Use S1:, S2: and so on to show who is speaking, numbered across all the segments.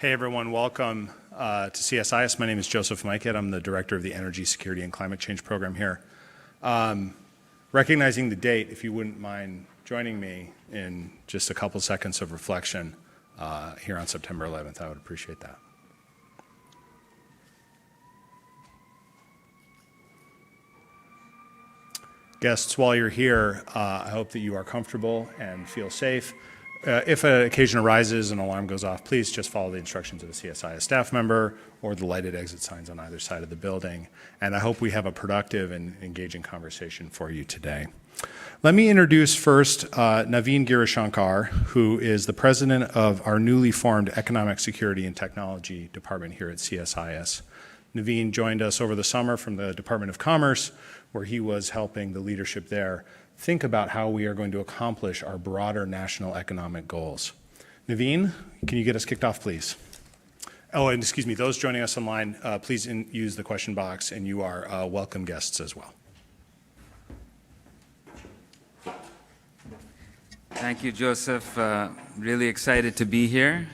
S1: Hey everyone, welcome to CSIS. My name is Joseph Mikett. I'm the Director of the Energy Security and Climate Change Program here. Recognizing the date, if you wouldn't mind joining me in just a couple seconds of reflection here on September 11th, I would appreciate that. Guests, while you're here, I hope that you are comfortable and feel safe. If an occasion arises and an alarm goes off, please just follow the instructions of a CSIS staff member or the lighted exit signs on either side of the building. And I hope we have a productive and engaging conversation for you today. Let me introduce first Naveen Girishankar, who is the president of our newly formed Economic Security and Technology Department here at CSIS. Naveen joined us over the summer from the Department of Commerce, where he was helping the leadership there think about how we are going to accomplish our broader national economic goals. Naveen, can you get us kicked off, please? Oh, and excuse me, those joining us online, please use the question box, and you are welcome guests as well.
S2: Thank you, Joseph. Really excited to be here.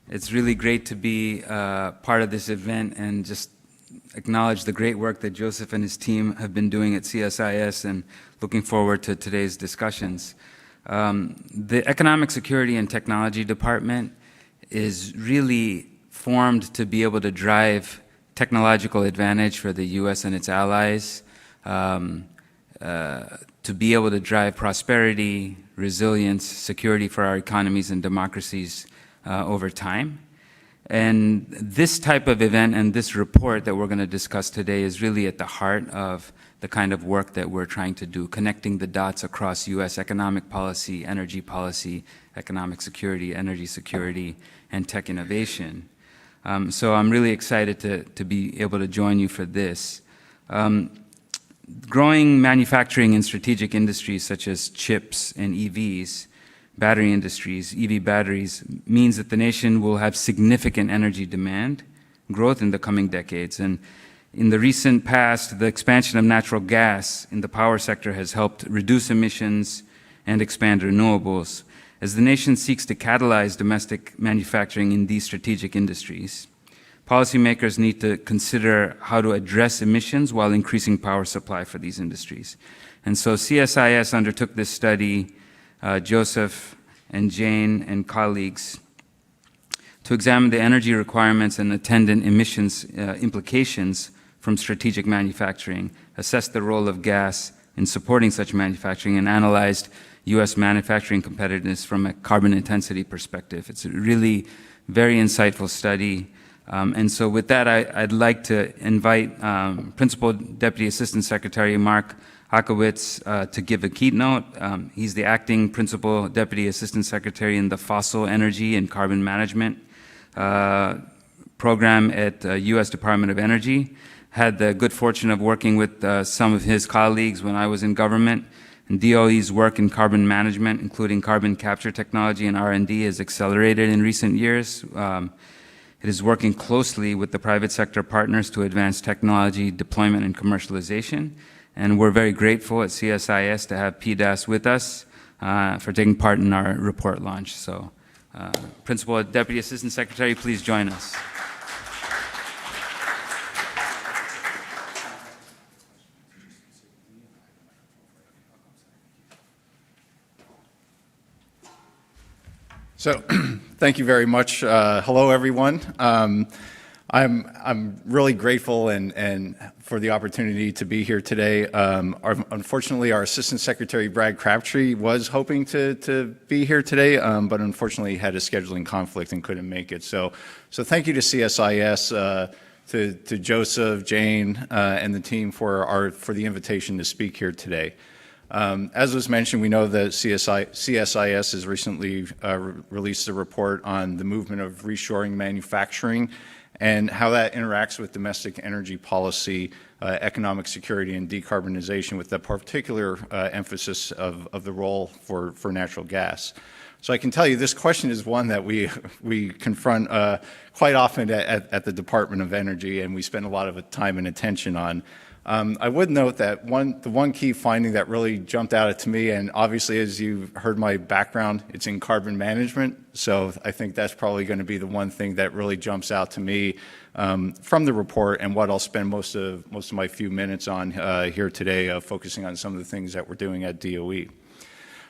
S2: It's really great to be part of this event and just acknowledge the great work that Joseph and his team have been doing at CSIS, and looking forward to today's discussions. The Economic Security and Technology Department is really formed to be able to drive technological advantage for the U.S. and its allies, to be able to drive prosperity, resilience, security for our economies and democracies over time. And this type of event and this report that we're going to discuss today is really at the heart of the kind of work that we're trying to do, connecting the dots across U.S. economic policy, energy policy, economic security, energy security, and tech innovation. So I'm really excited to be able to join you for this. Growing manufacturing in strategic industries such as chips and EVs, battery industries, EV batteries, means that the nation will have significant energy demand growth in the coming decades. And in the recent past, the expansion of natural gas in the power sector has helped reduce emissions and expand renewables. As the nation seeks to catalyze domestic manufacturing in these strategic industries, policymakers need to consider how to address emissions while increasing power supply for these industries. And so CSIS undertook this study, Joseph and Jane and colleagues, to examine the energy requirements and attendant emissions implications from strategic manufacturing, assess the role of gas in supporting such manufacturing, and analyzed U.S. manufacturing competitiveness from a carbon intensity perspective. It's a really very insightful study. And so with that, I'd like to invite Principal Deputy Assistant Secretary Mark Ackiewicz to give a keynote. He's the acting Principal Deputy Assistant Secretary in the Fossil Energy and Carbon Management program at the U.S. Department of Energy. Had the good fortune of working with some of his colleagues when I was in government. And DOE's work in carbon management, including carbon capture technology and R&D, has accelerated in recent years. It is working closely with the private sector partners to advance technology deployment and commercialization. And we're very grateful at CSIS to have PDAS with us for taking part in our report launch. So, Principal Deputy Assistant Secretary, please join us.
S3: So, thank you very much. Hello, everyone. I'm really grateful and for the opportunity to be here today. Unfortunately, our Assistant Secretary Brad Crabtree was hoping to be here today, but unfortunately had a scheduling conflict and couldn't make it. So thank you to CSIS, to Joseph, Jane, and the team for the invitation to speak here today. As was mentioned, we know that CSIS has recently released a report on the movement of reshoring manufacturing and how that interacts with domestic energy policy, economic security, and decarbonization, with a particular emphasis of the role for natural gas. So I can tell you this question is one that we confront quite often at the Department of Energy, and we spend a lot of time and attention on. I would note that the one key finding that really jumped out to me, and obviously as you heard my background, it's in carbon management, so I think that's probably going to be the one thing that really jumps out to me from the report, and what I'll spend most of my few minutes on here today, focusing on some of the things that we're doing at DOE.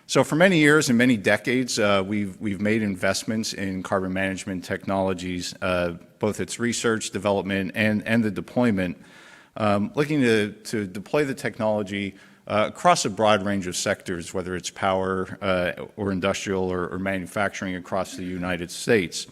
S3: So for many years and many decades, we've made investments in carbon management technologies, both its research, development, and the deployment, looking to deploy the technology across a broad range of sectors, whether it's power or industrial or manufacturing across the United States.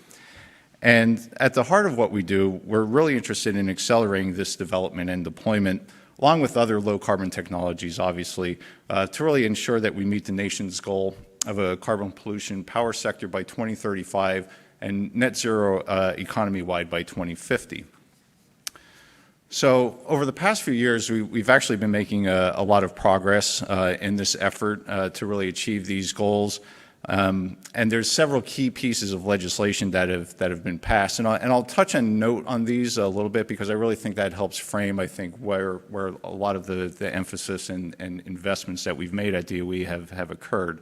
S3: And at the heart of what we do, we're really interested in accelerating this development and deployment, along with other low-carbon technologies, obviously, to really ensure that we meet the nation's goal of a carbon pollution power sector by 2035 and net zero economy-wide by 2050. So over the past few years, we've actually been making a lot of progress in this effort to really achieve these goals. And there's several key pieces of legislation that have been passed. And I'll touch and note on these a little bit because I really think that helps frame, I think, where a lot of the emphasis and investments that we've made at DOE have occurred.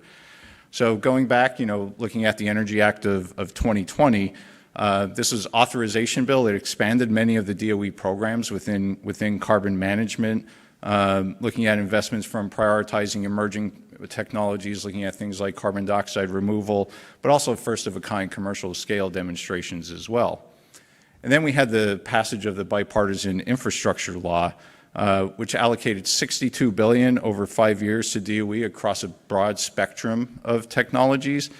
S3: So going back, looking at the Energy Act of 2020, this was authorization bill. It expanded many of the DOE programs within carbon management, looking at investments from prioritizing emerging technologies, looking at things like carbon dioxide removal, but also first-of-a-kind commercial scale demonstrations as well. And then we had the passage of the bipartisan infrastructure law, which allocated $62 billion over 5 years to DOE across a broad spectrum of technologies,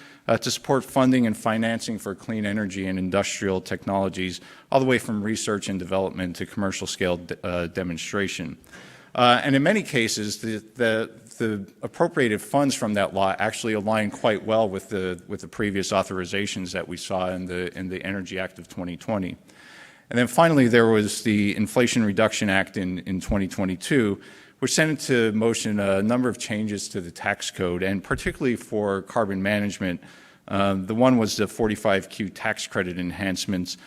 S3: to support funding and financing for clean energy and industrial technologies, all the way from research and development to commercial scale demonstration. And in many cases, the appropriated funds from that law actually align quite well with the previous authorizations that we saw in the Energy Act of 2020. And then finally, there was the Inflation Reduction Act in 2022, which sent into motion a number of changes to the tax code, and particularly for carbon management. The one was the 45Q tax credit enhancements,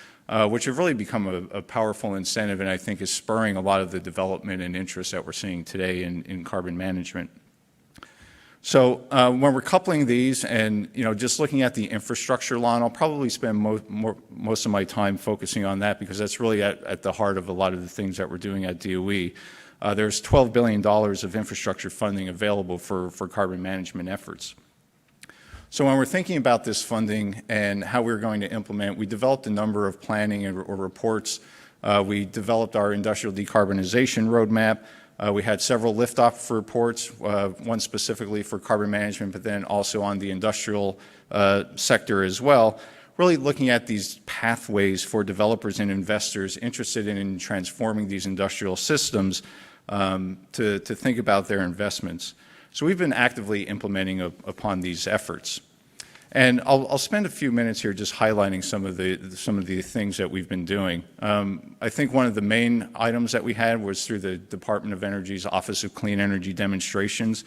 S3: which have really become a powerful incentive, and I think is spurring a lot of the development and interest that we're seeing today in carbon management. So when we're coupling these and just looking at the infrastructure law, and I'll probably spend most of my time focusing on that because that's really at the heart of a lot of the things that we're doing at DOE. There's $12 billion of infrastructure funding available for carbon management efforts. So when we're thinking about this funding and how we're going to implement, we developed a number of planning or reports. We developed our industrial decarbonization roadmap. We had several liftoff reports, one specifically for carbon management, but then also on the industrial sector as well, really looking at these pathways for developers and investors interested in transforming these industrial systems to think about their investments. So we've been actively implementing upon these efforts. And I'll spend a few minutes here just highlighting some of the things that we've been doing. I think one of the main items that we had was through the Department of Energy's Office of Clean Energy Demonstrations,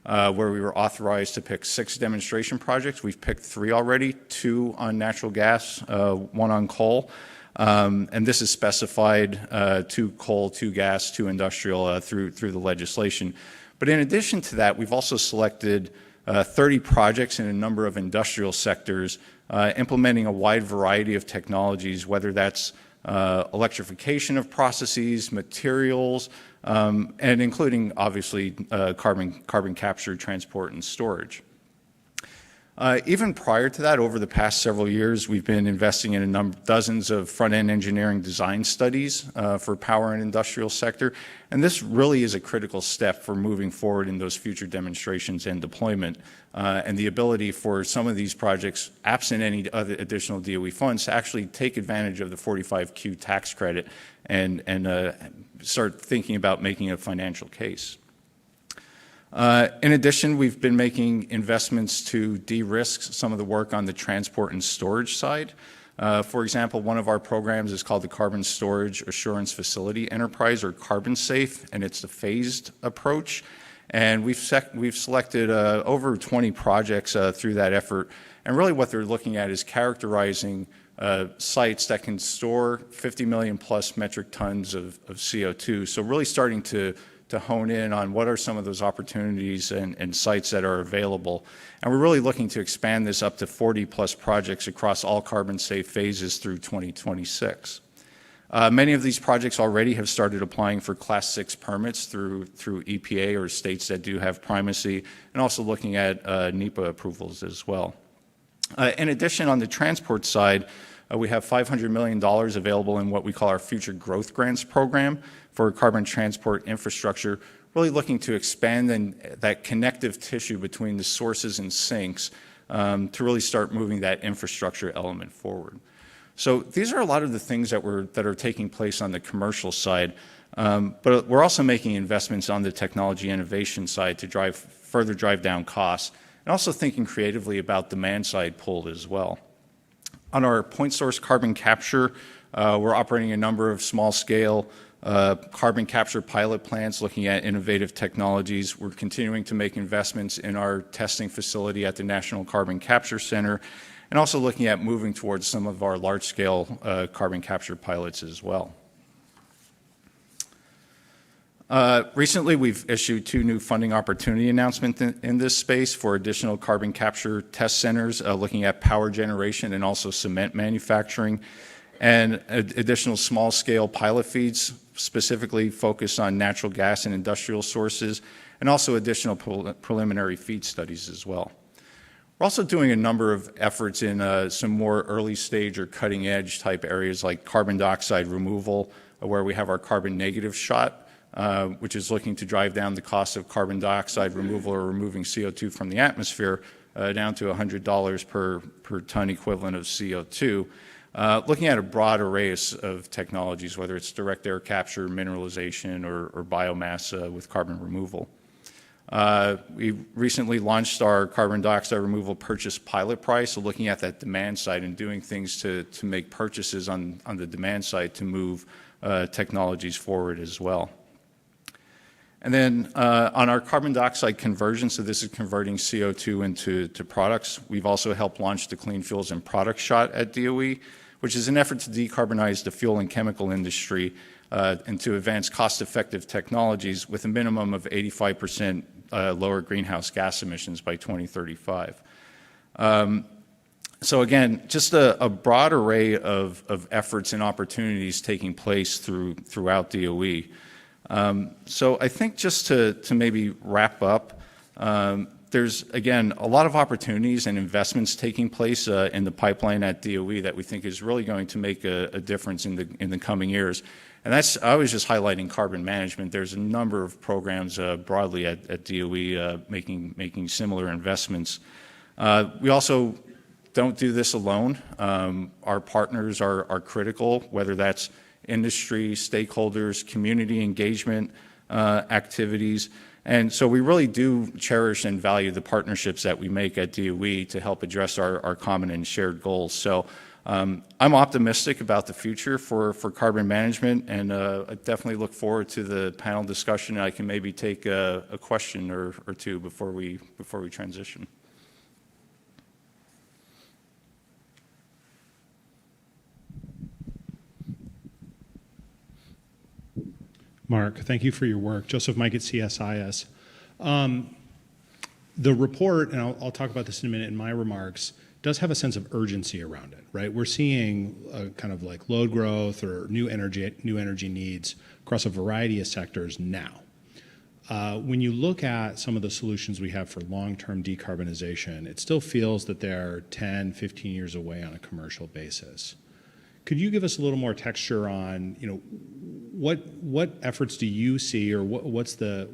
S3: where we were authorized to pick 6 demonstration projects. We've picked 3 already, 2 on natural gas, 1 on coal. And this is specified 2 coal, 2 gas, 2 industrial through the legislation. But in addition to that, we've also selected 30 projects in a number of industrial sectors, implementing a wide variety of technologies, whether that's electrification of processes, materials, and including, obviously, carbon capture, transport, and storage. Even prior to that, over the past several years, we've been investing in dozens of front-end engineering design studies for power and industrial sector, and this really is a critical step for moving forward in those future demonstrations and deployment, and the ability for some of these projects, absent any other additional DOE funds, to actually take advantage of the 45Q tax credit and start thinking about making a financial case. In addition, we've been making investments to de-risk some of the work on the transport and storage side. For example, one of our programs is called the Carbon Storage Assurance Facility Enterprise, or Carbon Safe, and it's a phased approach. And we've selected over 20 projects through that effort. And really what they're looking at is characterizing sites that can store 50 million plus metric tons of CO2. So really starting to hone in on what are some of those opportunities and sites that are available. And we're really looking to expand this up to 40 plus projects across all carbon safe phases through 2026. Many of these projects already have started applying for Class 6 permits through EPA or states that do have primacy, and also looking at NEPA approvals as well. In addition, on the transport side, we have $500 million available in what we call our Future Growth Grants program for carbon transport infrastructure, really looking to expand that connective tissue between the sources and sinks to really start moving that infrastructure element forward. So these are a lot of the things that are taking place on the commercial side, but we're also making investments on the technology innovation side to further drive down costs, and also thinking creatively about demand side pull as well. On our point source carbon capture, we're operating a number of small scale carbon capture pilot plants looking at innovative technologies. We're continuing to make investments in our testing facility at the National Carbon Capture Center, and also looking at moving towards some of our large scale carbon capture pilots as well. Recently, we've issued 2 new funding opportunity announcements in this space for additional carbon capture test centers, looking at power generation and also cement manufacturing, and additional small-scale pilot feeds specifically focused on natural gas and industrial sources, and also additional preliminary feed studies as well. We're also doing a number of efforts in some more early stage or cutting edge type areas like carbon dioxide removal, where we have our carbon negative shot, which is looking to drive down the cost of carbon dioxide removal or removing CO2 from the atmosphere down to $100 per ton equivalent of CO2. Looking at a broad array of technologies, whether it's direct air capture, mineralization, or biomass with carbon removal. We recently launched our carbon dioxide removal purchase pilot price, so looking at that demand side and doing things to make purchases on the demand side to move technologies forward as well. And then on our carbon dioxide conversion, so this is converting CO2 into products, we've also helped launch the Clean Fuels and Products Shot at DOE, which is an effort to decarbonize the fuel and chemical industry and to advance cost-effective technologies with a minimum of 85% lower greenhouse gas emissions by 2035. So again, just a broad array of efforts and opportunities taking place throughout DOE. So I think just to maybe wrap up, there's, again, a lot of opportunities and investments taking place in the pipeline at DOE that we think is really going to make a difference in the coming years. And I was just highlighting carbon management. There's a number of programs broadly at DOE making similar investments. We also don't do this alone. Our partners are critical, whether that's industry, stakeholders, community engagement activities. And so we really do cherish and value the partnerships that we make at DOE to help address our common and shared goals. So I'm optimistic about the future for carbon management, and I definitely look forward to the panel discussion. I can maybe take a question or two before we transition.
S1: Mark, thank you for your work. Joseph Mike at CSIS. The report, and I'll talk about this in a minute in my remarks, does have a sense of urgency around it, right? We're seeing a kind of like load growth or new energy needs across a variety of sectors now. When you look at some of the solutions we have for long-term decarbonization, it still feels that they're 10, 15 years away on a commercial basis. Could you give us a little more texture on, what efforts do you see, or what's the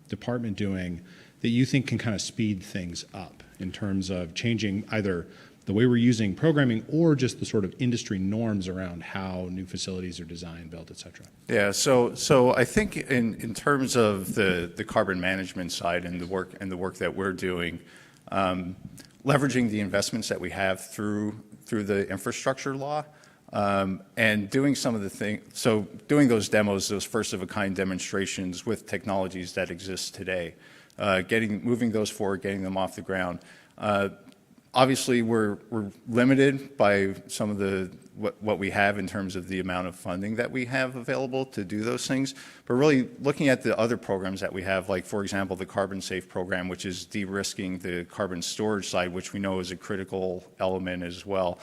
S1: department doing that you think can kind of speed things up in terms of changing either the way we're using programming or just the sort of industry norms around how new facilities are designed, built, et cetera?
S3: Yeah, so I think in terms of the carbon management side and the work that we're doing, leveraging the investments that we have through the infrastructure law, and doing some of the things, so doing those demos, those first of a kind demonstrations with technologies that exist today, moving those forward, getting them off the ground. Obviously, we're limited by some of the what we have in terms of the amount of funding that we have available to do those things. But really looking at the other programs that we have, like, for example, the Carbon Safe program, which is de-risking the carbon storage side, which we know is a critical element as well.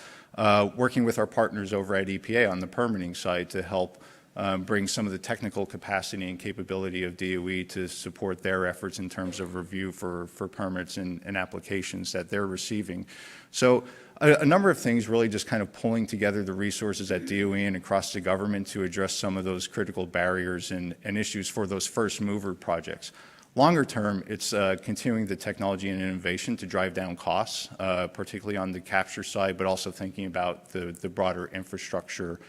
S3: Working with our partners over at EPA on the permitting side to help bring some of the technical capacity and capability of DOE to support their efforts in terms of review for permits and applications that they're receiving. So a number of things really just kind of pulling together the resources at DOE and across the government to address some of those critical barriers and issues for those first mover projects. Longer term, it's continuing the technology and innovation to drive down costs, particularly on the capture side, but also thinking about the broader infrastructure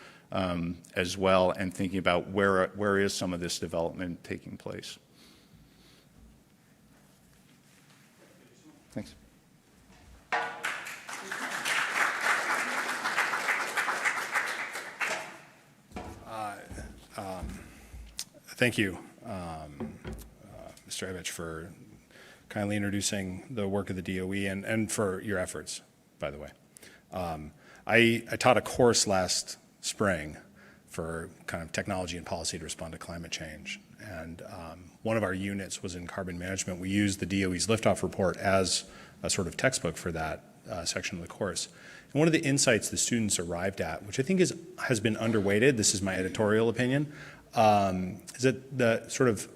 S3: as well, and thinking about where is some of this development taking place. Thanks.
S1: Thank you, Mr. Ackiewicz, for kindly introducing the work of the DOE and for your efforts, by the way. I taught a course last spring for kind of technology and policy to respond to climate change. And one of our units was in carbon management. We used the DOE's liftoff report as a sort of textbook for that section of the course. And one of the insights the students arrived at, which I think has been underweighted, this is my editorial opinion, is that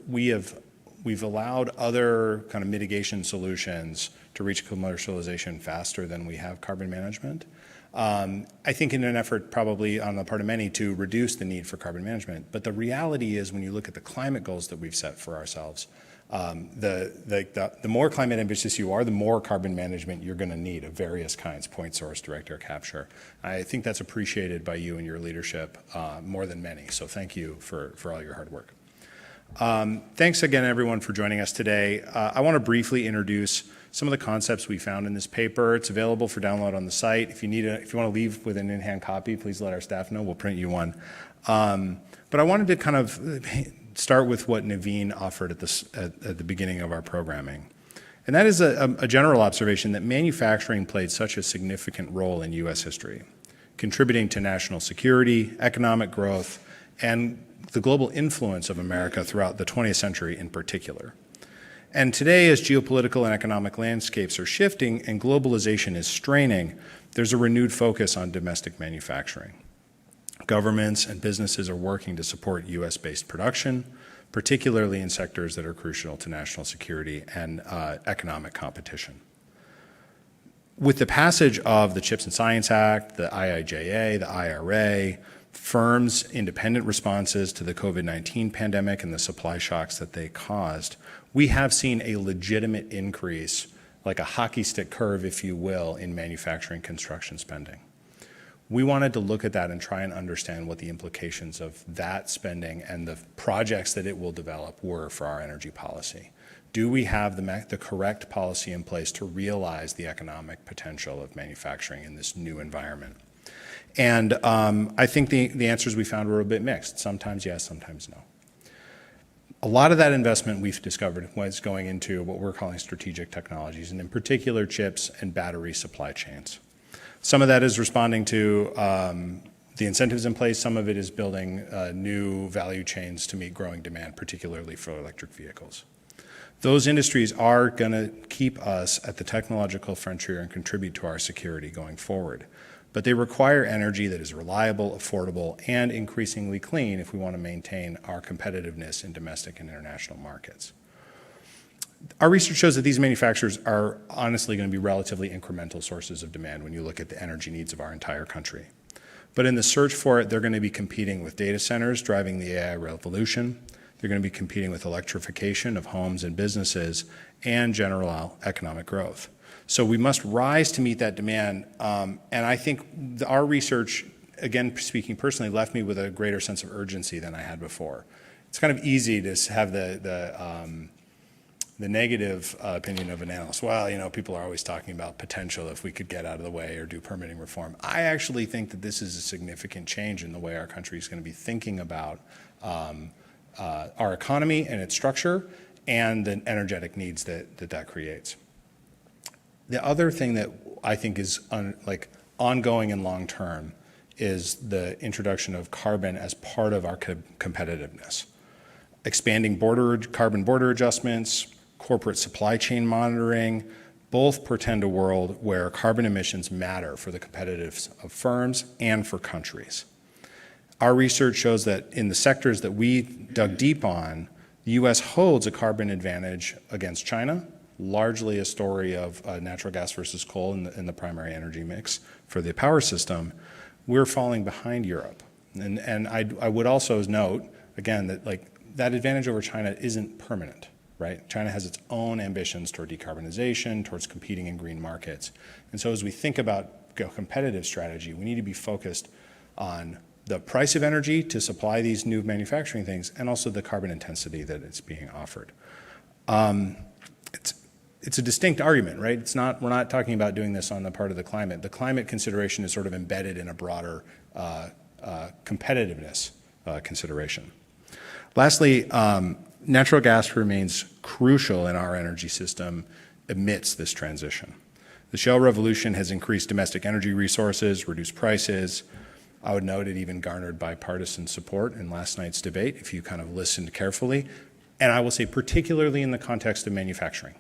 S1: we've allowed other kind of mitigation solutions to reach commercialization faster than we have carbon management. I think in an effort probably on the part of many to reduce the need for carbon management. But the reality is when you look at the climate goals that we've set for ourselves, the more climate ambitious you are, the more carbon management you're going to need of various kinds, point source, direct air capture. I think that's appreciated by you and your leadership more than many. So thank you for all your hard work. Thanks again, everyone, for joining us today. I want to briefly introduce some of the concepts we found in this paper. It's available for download on the site. If you want to leave with an in-hand copy, please let our staff know. We'll print you one. But I wanted to kind of start with what Naveen offered at the beginning of our programming. And that is a general observation that manufacturing played such a significant role in U.S. history, contributing to national security, economic growth, and the global influence of America throughout the 20th century in particular. And today, as geopolitical and economic landscapes are shifting and globalization is straining, there's a renewed focus on domestic manufacturing. Governments and businesses are working to support U.S.-based production, particularly in sectors that are crucial to national security and economic competition. With the passage of the CHIPS and Science Act, the IIJA, the IRA, firms' independent responses to the COVID-19 pandemic and the supply shocks that they caused, we have seen a legitimate increase, like a hockey stick curve, if you will, in manufacturing construction spending. We wanted to look at that and try and understand what the implications of that spending and the projects that it will develop were for our energy policy. Do we have the correct policy in place to realize the economic potential of manufacturing in this new environment? And I think the answers we found were a bit mixed. Sometimes yes, sometimes no. A lot of that investment we've discovered was going into what we're calling strategic technologies, and in particular chips and battery supply chains. Some of that is responding to the incentives in place. Some of it is building new value chains to meet growing demand, particularly for electric vehicles. Those industries are going to keep us at the technological frontier and contribute to our security going forward. But they require energy that is reliable, affordable, and increasingly clean if we want to maintain our competitiveness in domestic and international markets. Our research shows that these manufacturers are honestly going to be relatively incremental sources of demand when you look at the energy needs of our entire country. But in the search for it, they're going to be competing with data centers driving the AI revolution. They're going to be competing with electrification of homes and businesses and general economic growth. So we must rise to meet that demand. And I think our research, again, speaking personally, left me with a greater sense of urgency than I had before. It's kind of easy to have the negative opinion of an analyst. Well, people are always talking about potential if we could get out of the way or do permitting reform. I actually think that this is a significant change in the way our country is going to be thinking about our economy and its structure and the energetic needs that creates. The other thing that I think is ongoing and long-term is the introduction of carbon as part of our competitiveness. Expanding carbon border adjustments, corporate supply chain monitoring, both portend a world where carbon emissions matter for the competitiveness of firms and for countries. Our research shows that in the sectors that we dug deep on, the U.S. holds a carbon advantage against China, largely a story of natural gas versus coal in the primary energy mix for the power system. We're falling behind Europe. And I would also note, again, that that advantage over China isn't permanent, right? China has its own ambitions toward decarbonization, towards competing in green markets. And so as we think about a competitive strategy, we need to be focused on the price of energy to supply these new manufacturing things and also the carbon intensity that it's being offered. It's a distinct argument, right? We're not talking about doing this on the part of the climate. The climate consideration is sort of embedded in a broader competitiveness consideration. Lastly, natural gas remains crucial in our energy system amidst this transition. The shale revolution has increased domestic energy resources, reduced prices. I would note it even garnered bipartisan support in last night's debate, if you kind of listened carefully. And I will say particularly in the context of manufacturing.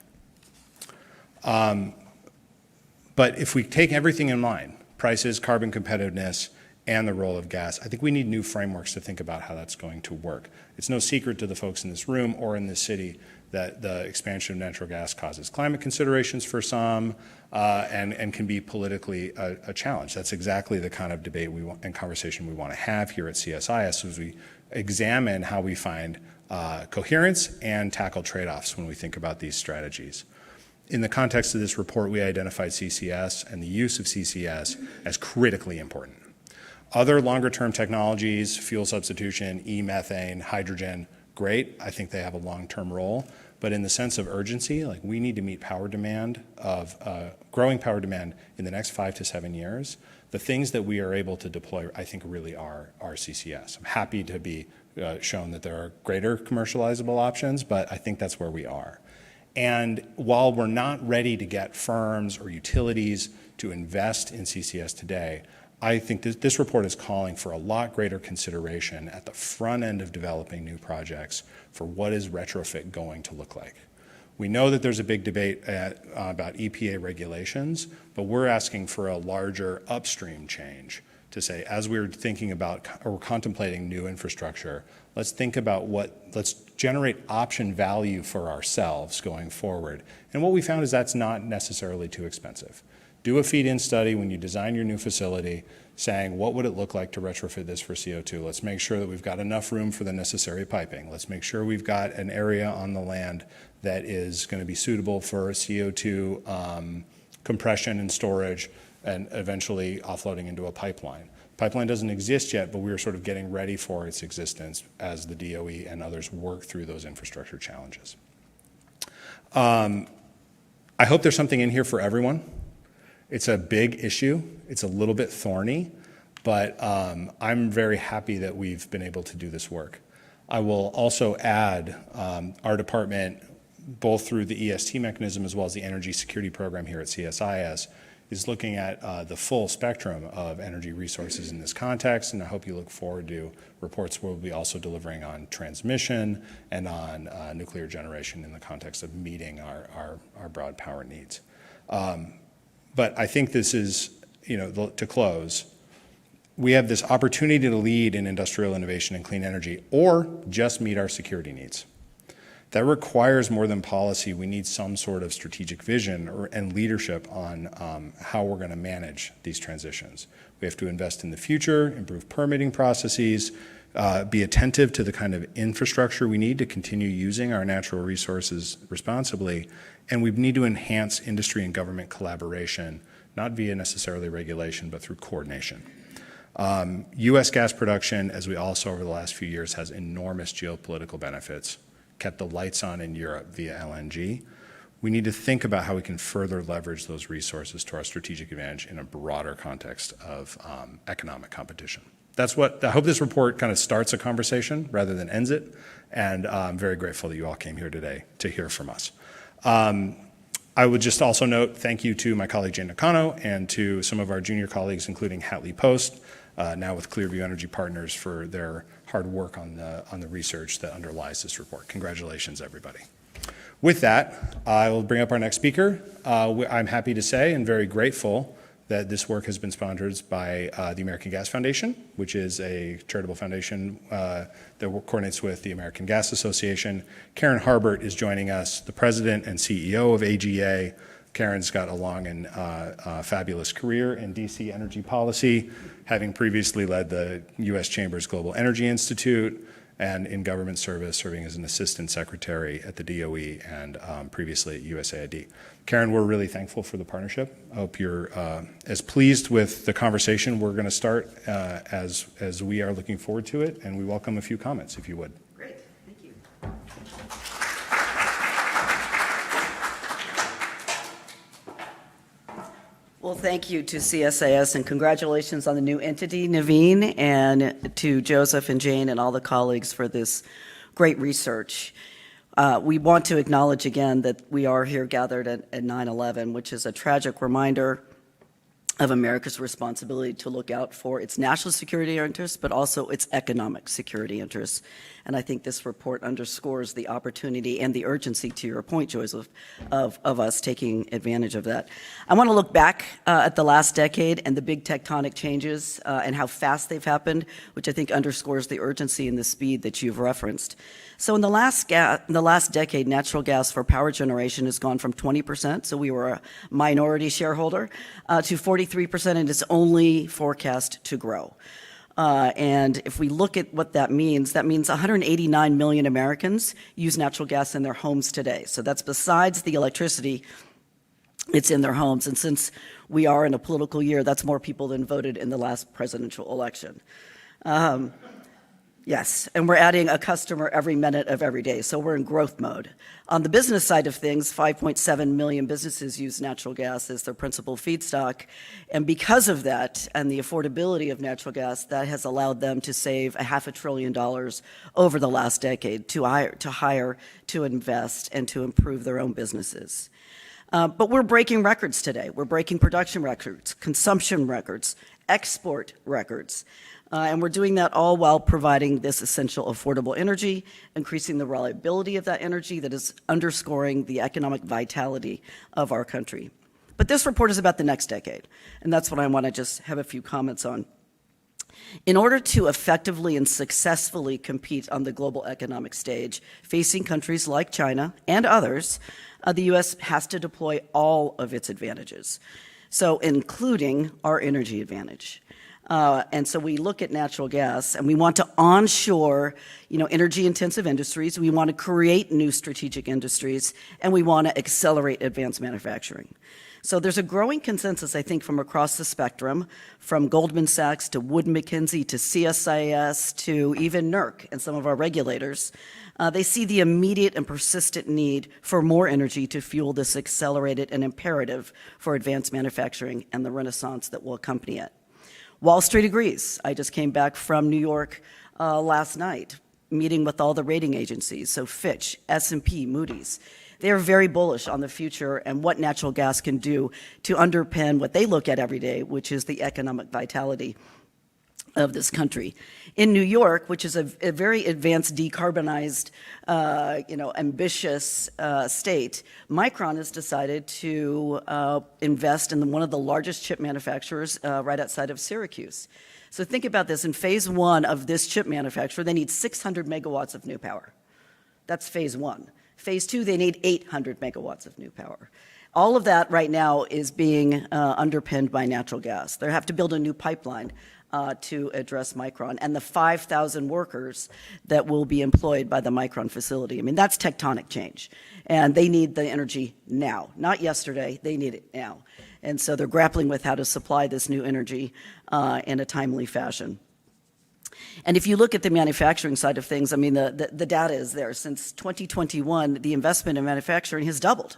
S1: But if we take everything in mind, prices, carbon competitiveness, and the role of gas, I think we need new frameworks to think about how that's going to work. It's no secret to the folks in this room or in this city that the expansion of natural gas causes climate considerations for some and can be politically a challenge. That's exactly the kind of debate and conversation we want to have here at CSIS as we examine how we find coherence and tackle trade-offs when we think about these strategies. In the context of this report, we identified CCS and the use of CCS as critically important. Other longer-term technologies, fuel substitution, e-methane, hydrogen, great. I think they have a long-term role. But in the sense of urgency, we need to meet power demand growing power demand in the next 5 to 7 years. The things that we are able to deploy, I think, really are CCS. I'm happy to be shown that there are greater commercializable options, but I think that's where we are. And while we're not ready to get firms or utilities to invest in CCS today, I think this report is calling for a lot greater consideration at the front end of developing new projects for what is retrofit going to look like. We know that there's a big debate about EPA regulations, but we're asking for a larger upstream change to say, as we're thinking about or contemplating new infrastructure, let's think about let's generate option value for ourselves going forward. And what we found is that's not necessarily too expensive. Do a feed-in study when you design your new facility, saying what would it look like to retrofit this for CO2? Let's make sure that we've got enough room for the necessary piping. Let's make sure we've got an area on the land that is going to be suitable for CO2 compression and storage and eventually offloading into a pipeline. Pipeline doesn't exist yet, but we're sort of getting ready for its existence as the DOE and others work through those infrastructure challenges. I hope there's something in here for everyone. It's a big issue. It's a little bit thorny, but I'm very happy that we've been able to do this work. I will also add our department, both through the EST mechanism as well as the energy security program here at CSIS, is looking at the full spectrum of energy resources in this context, and I hope you look forward to reports where we'll be also delivering on transmission and on nuclear generation in the context of meeting our broad power needs. But I think this is, to close, we have this opportunity to lead in industrial innovation and clean energy or just meet our security needs. That requires more than policy. We need some sort of strategic vision and leadership on how we're going to manage these transitions. We have to invest in the future, improve permitting processes, be attentive to the kind of infrastructure we need to continue using our natural resources responsibly, and we need to enhance industry and government collaboration, not via necessarily regulation, but through coordination. U.S. gas production, as we all saw over the last few years, has enormous geopolitical benefits, kept the lights on in Europe via LNG. We need to think about how we can further leverage those resources to our strategic advantage in a broader context of economic competition. That's what I hope this report kind of starts a conversation rather than ends it, and I'm very grateful that you all came here today to hear from us. I would just also note thank you to my colleague Jane Nakano and to some of our junior colleagues, including Hatley Post, now with Clearview Energy Partners, for their hard work on the research that underlies this report. Congratulations, everybody. With that, I will bring up our next speaker. I'm happy to say and very grateful that this work has been sponsored by the American Gas Foundation, which is a charitable foundation that coordinates with the American Gas Association. Karen Harbert is joining us, the president and CEO of AGA. Karen's got a long and fabulous career in DC energy policy, having previously led the U.S. Chamber's Global Energy Institute, and in government service, serving as an assistant secretary at the DOE and previously at USAID. Karen, we're really thankful for the partnership. I hope you're as pleased with the conversation we're going to start as we are looking forward to it, and we welcome a few comments, if you would.
S4: Great, thank you. Well, thank you to CSIS, and congratulations on the new entity, Naveen, and to Joseph and Jane and all the colleagues for this great research. We want to acknowledge again that we are here gathered at 9/11, which is a tragic reminder of America's responsibility to look out for its national security interests, but also its economic security interests. And I think this report underscores the opportunity and the urgency, to your point, Joseph, of us taking advantage of that. I want to look back at the last decade and the big tectonic changes and how fast they've happened, which I think underscores the urgency and the speed that you've referenced. So in the last decade, natural gas for power generation has gone from 20%, so we were a minority shareholder, to 43%, and it's only forecast to grow. And if we look at what that means 189 million Americans use natural gas in their homes today. So that's besides the electricity, it's in their homes. And since we are in a political year, that's more people than voted in the last presidential election. Yes, and we're adding a customer every minute of every day, so we're in growth mode. On the business side of things, 5.7 million businesses use natural gas as their principal feedstock, and because of that and the affordability of natural gas, that has allowed them to save $500 billion over the last decade to hire, to invest, and to improve their own businesses. But we're breaking records today. We're breaking production records, consumption records, export records. And we're doing that all while providing this essential affordable energy, increasing the reliability of that energy that is underscoring the economic vitality of our country. But this report is about the next decade, and that's what I want to just have a few comments on. In order to effectively and successfully compete on the global economic stage, facing countries like China and others, the U.S. has to deploy all of its advantages, so including our energy advantage. And so we look at natural gas, and we want to onshore, energy-intensive industries. We want to create new strategic industries, and we want to accelerate advanced manufacturing. So there's a growing consensus, I think, from across the spectrum, from Goldman Sachs to Wood Mackenzie to CSIS to even NERC and some of our regulators. They see the immediate and persistent need for more energy to fuel this accelerated and imperative for advanced manufacturing and the renaissance that will accompany it. Wall Street agrees. I just came back from New York last night, meeting with all the rating agencies, so Fitch, S&P, Moody's. They are very bullish on the future and what natural gas can do to underpin what they look at every day, which is the economic vitality of this country. In New York, which is a very advanced, decarbonized, ambitious state, Micron has decided to invest in one of the largest chip manufacturers right outside of Syracuse. So think about this. In phase one of this chip manufacturer, they need 600 megawatts of new power. That's phase one. Phase two, they need 800 megawatts of new power. All of that right now is being underpinned by natural gas. They have to build a new pipeline to address Micron and the 5,000 workers that will be employed by the Micron facility. I mean, that's tectonic change. And they need the energy now, not yesterday. They need it now. And so they're grappling with how to supply this new energy in a timely fashion. And if you look at the manufacturing side of things, I mean, the data is there. Since 2021, the investment in manufacturing has doubled.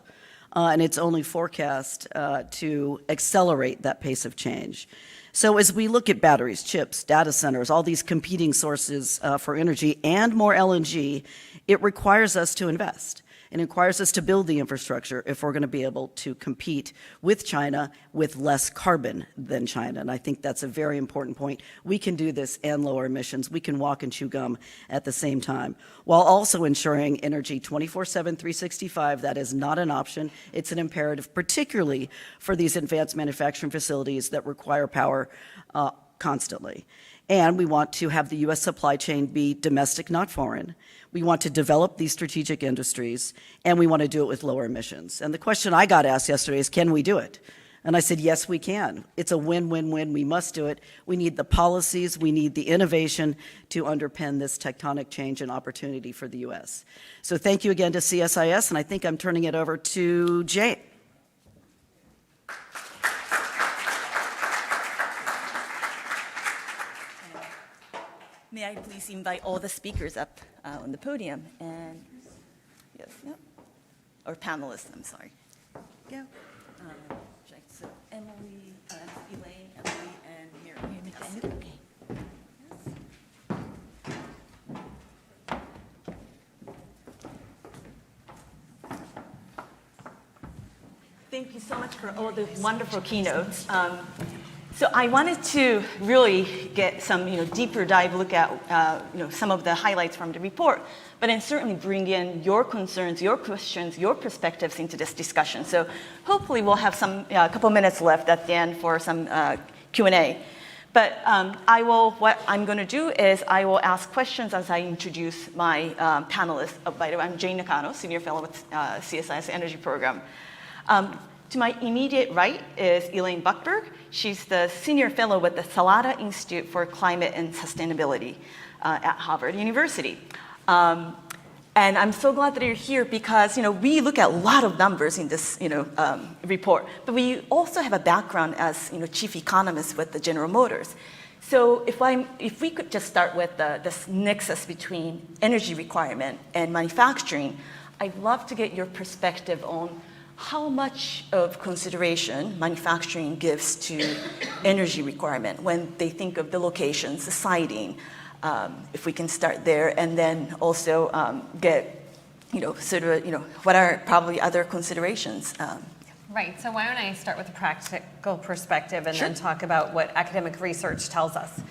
S4: And it's only forecast to accelerate that pace of change. So as we look at batteries, chips, data centers, all these competing sources for energy and more LNG, it requires us to invest. It requires us to build the infrastructure if we're going to be able to compete with China with less carbon than China. And I think that's a very important point. We can do this and lower emissions. We can walk and chew gum at the same time, while also ensuring energy 24/7, 365. That is not an option. It's an imperative, particularly for these advanced manufacturing facilities that require power constantly. And we want to have the U.S. supply chain be domestic, not foreign. We want to develop these strategic industries, and we want to do it with lower emissions. And the question I got asked yesterday is, can we do it? And I said, yes, we can. It's a win-win-win. We must do it. We need the policies. We need the innovation to underpin this tectonic change and opportunity for the U.S. So thank you again to CSIS, and I think I'm turning it over to Jay.
S5: May I please invite all the speakers up on the podium and, yes, yep, or panelists, I'm sorry. Go. So Emily, Elaine, Emily, and Miriam. Yes. Okay. Thank you so much for all the wonderful keynotes. So I wanted to really get some, deeper dive look at, some of the highlights from the report, but then certainly bring in your concerns, your questions, your perspectives into this discussion. So hopefully we'll have a couple minutes left at the end for some Q&A. But what I'm going to do is I will ask questions as I introduce my panelists. Oh, by the way, I'm Jane Nakano, Senior Fellow with CSIS Energy Program. To my immediate right is Elaine Buckberg. She's the Senior Fellow with the Salada Institute for Climate and Sustainability at Harvard University. And I'm so glad that you're here because, we look at a lot of numbers in this, report, but we also have a background as, chief economist with the General Motors. So if we could just start with this nexus between energy requirement and manufacturing, I'd love to get your perspective on how much of consideration manufacturing gives to energy requirement when they think of the locations, the siting, if we can start there, and then also get, what are probably other considerations?
S6: Right, so why don't I start with a practical perspective and
S5: Sure.
S6: then talk about what academic research tells us.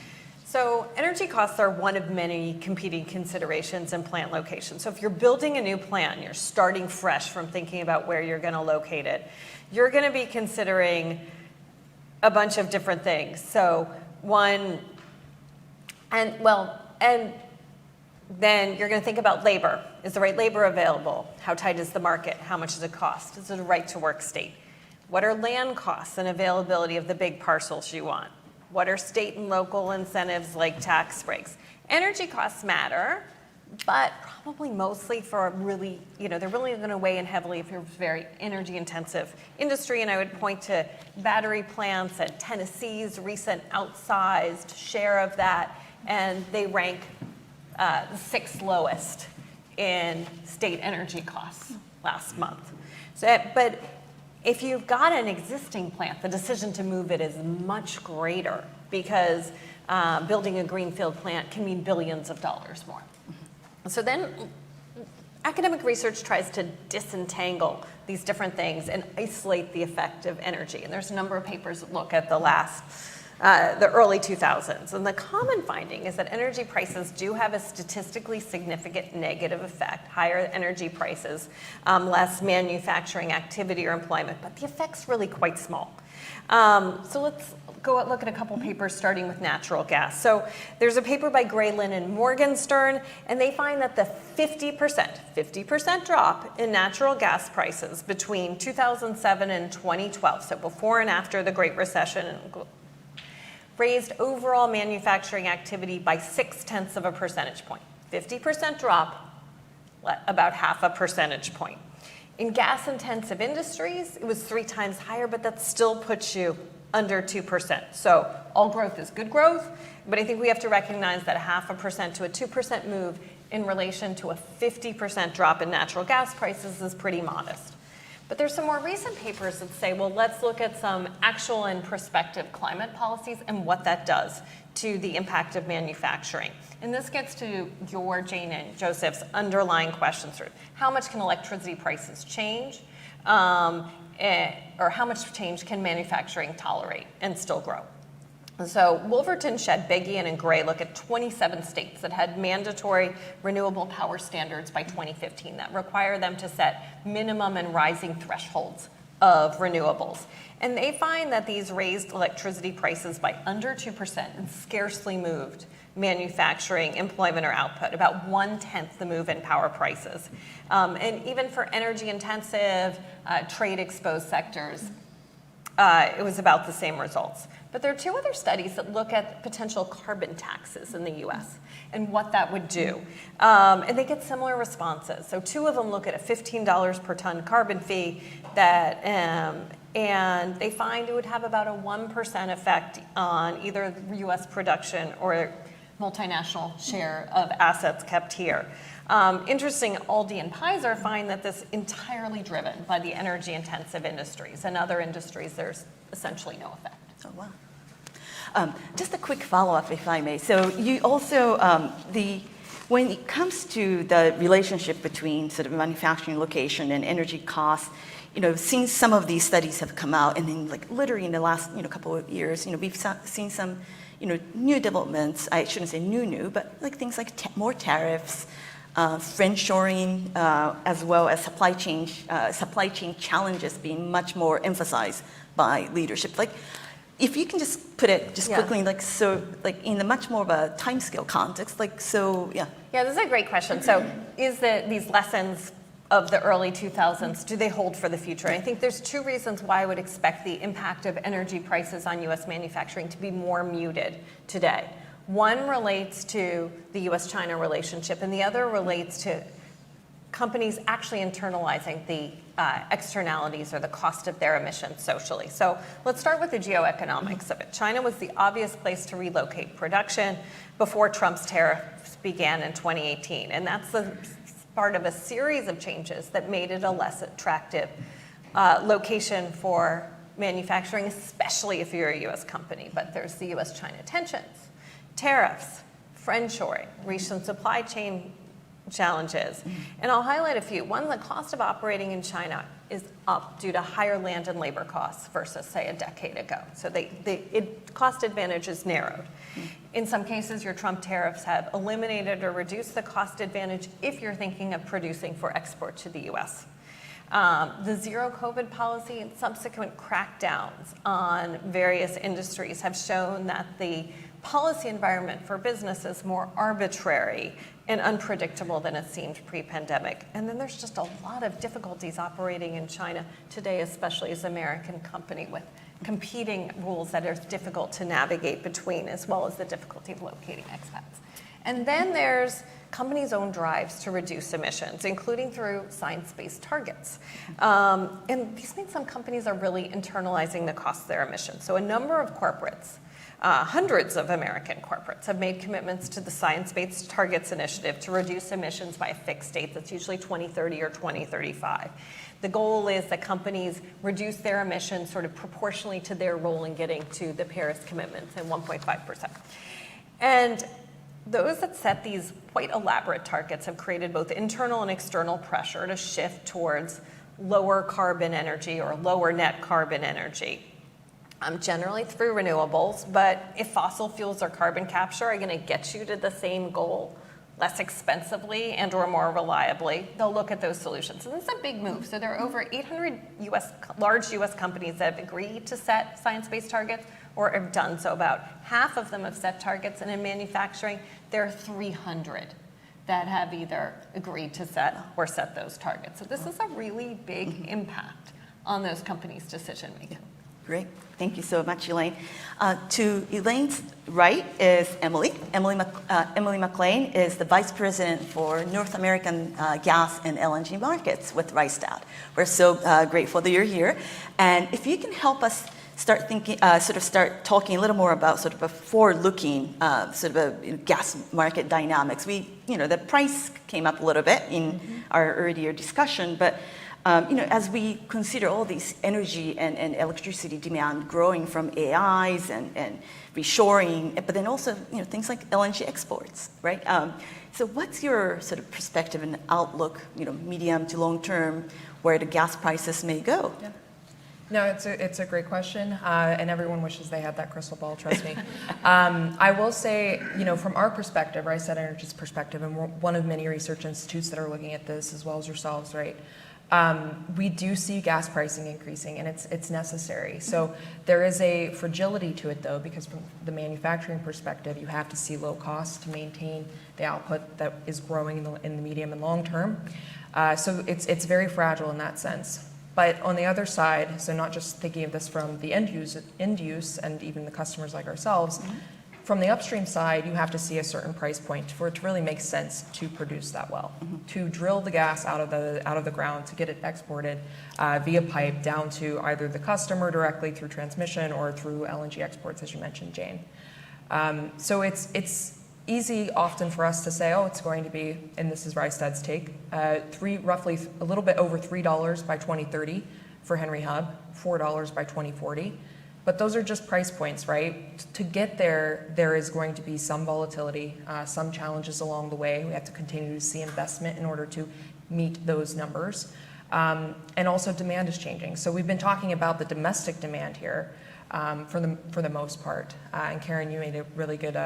S6: So energy costs are one of many competing considerations in plant location. So if you're building a new plant, you're starting fresh from thinking about where you're going to locate it, you're going to be considering a bunch of different things. So one, and then you're going to think about labor. Is the right labor available? How tight is the market? How much does it cost? Is it a right to work state? What are land costs and availability of the big parcels you want? What are state and local incentives like tax breaks? Energy costs matter, but probably mostly for really, they're really going to weigh in heavily if you're a very energy intensive industry. And I would point to battery plants and Tennessee's recent outsized share of that. And they rank the sixth lowest in state energy costs last month. But if you've got an existing plant, the decision to move it is much greater because building a greenfield plant can mean billions of dollars more. So then academic research tries to disentangle these different things and isolate the effect of energy. And there's a number of papers that look at the early 2000s. And the common finding is that energy prices do have a statistically significant negative effect, higher energy prices, less manufacturing activity or employment, but the effect's really quite small. So let's go look at a couple papers starting with natural gas. So there's a paper by Graylin and Morgenstern, and they find that the 50% drop in natural gas prices between 2007 and 2012, so before and after the Great Recession, raised overall manufacturing activity by 0.6 of a percentage point. 50% drop, about 0.5 percentage point. In gas-intensive industries, it was 3 times higher, but that still puts you under 2%. So all growth is good growth, but I think we have to recognize that 0.5% to a 2% move in relation to a 50% drop in natural gas prices is pretty modest. But there's some more recent papers that say, well, let's look at some actual and prospective climate policies and what that does to the impact of manufacturing. And this gets to your, Jane and Joseph's underlying questions. How much can electricity prices change? Or how much change can manufacturing tolerate and still grow? So Wolverton, Shedd, Begian, and Gray look at 27 states that had mandatory renewable power standards by 2015 that require them to set minimum and rising thresholds of renewables. And they find that these raised electricity prices by under 2% and scarcely moved manufacturing employment or output, about 1/10 the move in power prices. And even for energy intensive, trade exposed sectors, it was about the same results. But there are two other studies that look at potential carbon taxes in the US and what that would do. And they get similar responses. So two of them look at a $15 per ton carbon fee that, and they find it would have about a 1% effect on either US production or multinational share of assets kept here. Interesting, Aldi and Pfizer find that this is entirely driven by the energy intensive industries. In other industries, there's essentially no effect.
S5: Oh, wow. Just a quick follow-up, if I may. So you also, when it comes to the relationship between sort of manufacturing location and energy costs, since some of these studies have come out, and then like literally in the last couple of years, we've seen some new developments. I shouldn't say new, but like things like more tariffs, friendshoring, as well as supply chain challenges being much more emphasized by leadership. Like, if you can just put it quickly, in a much more of a timescale context, yeah.
S6: Yeah, this is a great question. So these lessons of the early 2000s, do they hold for the future? I think there's two reasons why I would expect the impact of energy prices on US manufacturing to be more muted today. One relates to the US-China relationship, and the other relates to companies actually internalizing the externalities or the cost of their emissions socially. So let's start with the geo-economics of it. China was the obvious place to relocate production before Trump's tariffs began in 2018. And that's the part of a series of changes that made it a less attractive location for manufacturing, especially if you're a US company. But there's the US-China tensions, tariffs, friendshoring, recent supply chain challenges. And I'll highlight a few. One, the cost of operating in China is up due to higher land and labor costs versus, say, a decade ago. So cost advantage is narrowed. In some cases, your Trump tariffs have eliminated or reduced the cost advantage if you're thinking of producing for export to the US. The zero COVID policy and subsequent crackdowns on various industries have shown that the policy environment for business is more arbitrary and unpredictable than it seemed pre-pandemic. And then there's just a lot of difficulties operating in China today, especially as an American company with competing rules that are difficult to navigate between, as well as the difficulty of locating expats. And then there's companies' own drives to reduce emissions, including through science-based targets. And these mean some companies are really internalizing the cost of their emissions. So a number of corporates, hundreds of American corporates have made commitments to the Science-Based Targets Initiative to reduce emissions by a fixed date that's usually 2030 or 2035. The goal is that companies reduce their emissions sort of proportionally to their role in getting to the Paris commitments and 1.5%. And those that set these quite elaborate targets have created both internal and external pressure to shift towards lower carbon energy or lower net carbon energy. Generally through renewables, but if fossil fuels or carbon capture are going to get you to the same goal less expensively and or more reliably, they'll look at those solutions. And this is a big move. So there are over 800 large US companies that have agreed to set science-based targets or have done so. About half of them have set targets, and in manufacturing, there are 300 that have either agreed to set or set those targets. So this is a really big impact on those companies' decision making.
S5: Great. Thank you so much, Elaine. To Elaine's right is Emily. Emily McLean is the Vice President for North American Gas and LNG Markets with Rystad. We're so grateful that you're here. And if you can help us start thinking, start talking a little more about sort of a forward-looking gas market dynamics. The price came up a little bit in our earlier discussion, but As we consider all these energy and electricity demand growing from AIs and reshoring, but then also things like LNG exports, right? So what's your sort of perspective and outlook, medium to long term, where the gas prices may go?
S7: Yeah. No, it's a great question, and everyone wishes they had that crystal ball, trust me. I will say, from our perspective, Rystad Energy's perspective, and we're one of many research institutes that are looking at this as well as yourselves, right? We do see gas pricing increasing, and it's necessary. So there is a fragility to it, though, because from the manufacturing perspective, you have to see low costs to maintain the output that is growing in the medium and long term. So it's very fragile in that sense. But on the other side, so not just thinking of this from the end use and even the customers like ourselves, from the upstream side, you have to see a certain price point for it to really make sense to produce that well, to drill the gas out of the ground, to get it exported via pipe down to either the customer directly through transmission or through LNG exports, as you mentioned, Jane. So it's easy often for us to say, oh, it's going to be, and this is Rystad's take, roughly a little bit over $3 by 2030 for Henry Hub, $4 by 2040. But those are just price points, right? To get there, there is going to be some volatility, some challenges along the way. We have to continue to see investment in order to meet those numbers. And also demand is changing. So we've been talking about the domestic demand here for the most part. And Karen, you made a really good